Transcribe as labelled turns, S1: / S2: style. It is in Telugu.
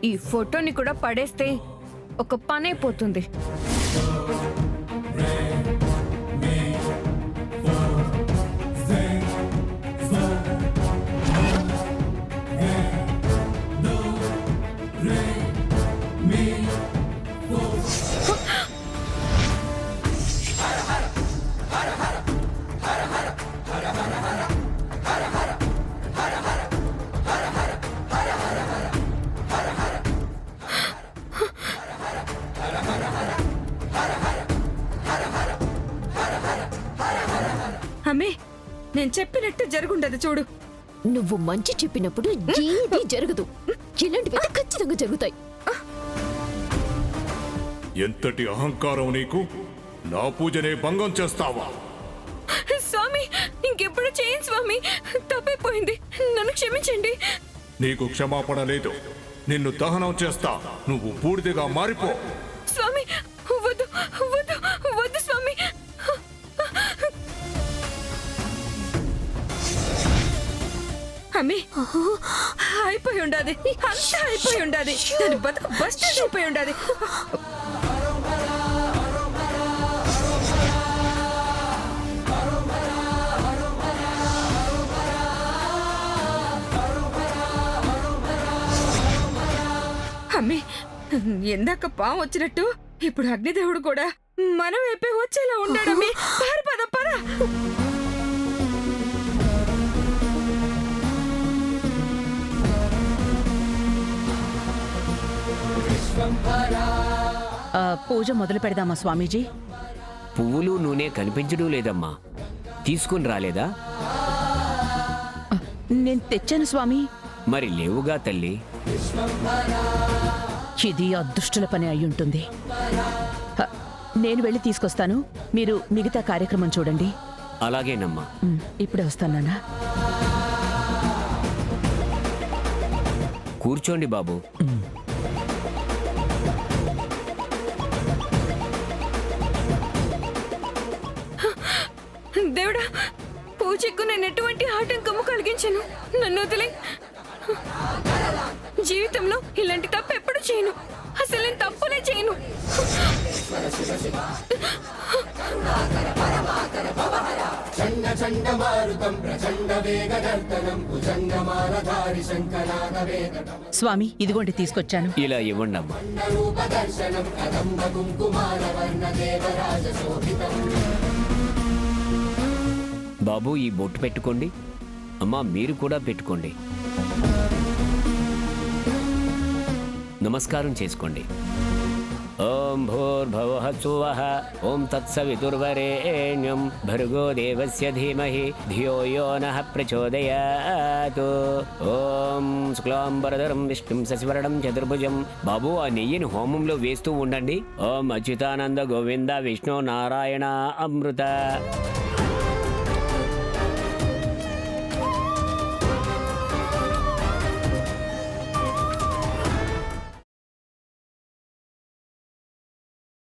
S1: ఈ ఫోటోని కూడా పడేస్తే ఒక పనైపోతుంది. అమ్మే, నేను చెప్పినట్టు జరుగుండదు చూడు.
S2: నువ్వు మంచి చెప్పినప్పుడు ఏది జరగదు. ఇలాంటివి ఖచ్చితంగా జరుగుతాయి.
S3: ఎంతటి అహంకారం నీకు! నా పూజనే భంగం చేస్తావా?
S1: స్వామి, ఇంకెప్పుడు చేయను స్వామి. తప్పైపోయింది, నన్ను క్షమించండి.
S3: నీకు క్షమాపణ లేదు. నిన్ను దహనం చేస్తా. నువ్వు బూడిదగా మారిపో.
S1: స్వామి, వద్దు వద్దు వద్దు స్వామి. అమ్మి, అయిపోయి ఉండాది, అంతా అయిపోయి ఉండాది. దాని బతుకు బస్ స్టాండ్ అయిపోయి ఉండాది. అమ్మి, ఎందాక పాము వచ్చినట్టు ఇప్పుడు అగ్నిదేవుడు కూడా మన వైపే వచ్చేలా ఉన్నాడమ్మి. పారు పద పద.
S4: పూజ మొదలు పెడదామా స్వామీజీ?
S5: పువ్వులు నూనె కనిపించడం లేదమ్మా. తీసుకుని రాలేదా?
S4: నేను తెచ్చాను స్వామి.
S5: మరి లేవుగా తల్లి.
S4: ఇది అదృష్టుల పని అయ్యుంటుంది. నేను వెళ్ళి తీసుకొస్తాను. మీరు మిగతా కార్యక్రమం చూడండి.
S5: అలాగేనమ్మా.
S4: ఇప్పుడే వస్తాను నాన్న.
S5: కూర్చోండి బాబు.
S1: దేవుడా, పూజకు నేను ఎటువంటి ఆటంకము కలిగించను. నన్ను వదిలే. జీవితంలో ఇలాంటి తప్పు ఎప్పుడు చేయను. అసలు నేను తప్పులే చేయను.
S4: స్వామి, ఇదిగోండి తీసుకొచ్చాను.
S5: ఇలా ఇవ్వండమ్మా. బాబు, ఈ బొట్టు పెట్టుకోండి. అమ్మా, మీరు కూడా పెట్టుకోండి. నమస్కారం చేసుకోండి. ఓం భూర్భువః స్వః ఓం తత్సవితుర్వరేణ్యం భర్గో దేవస్య ధీమహి ధియో యో నః ప్రచోదయాత్. ఓం శుక్లాంబరధరం విష్ణుం శశివర్ణం చతుర్భుజం. బాబు, ఆ నెయ్యిని హోమంలో వేస్తూ ఉండండి. ఓం అచ్యుతానంద గోవింద విష్ణు నారాయణ అమృత.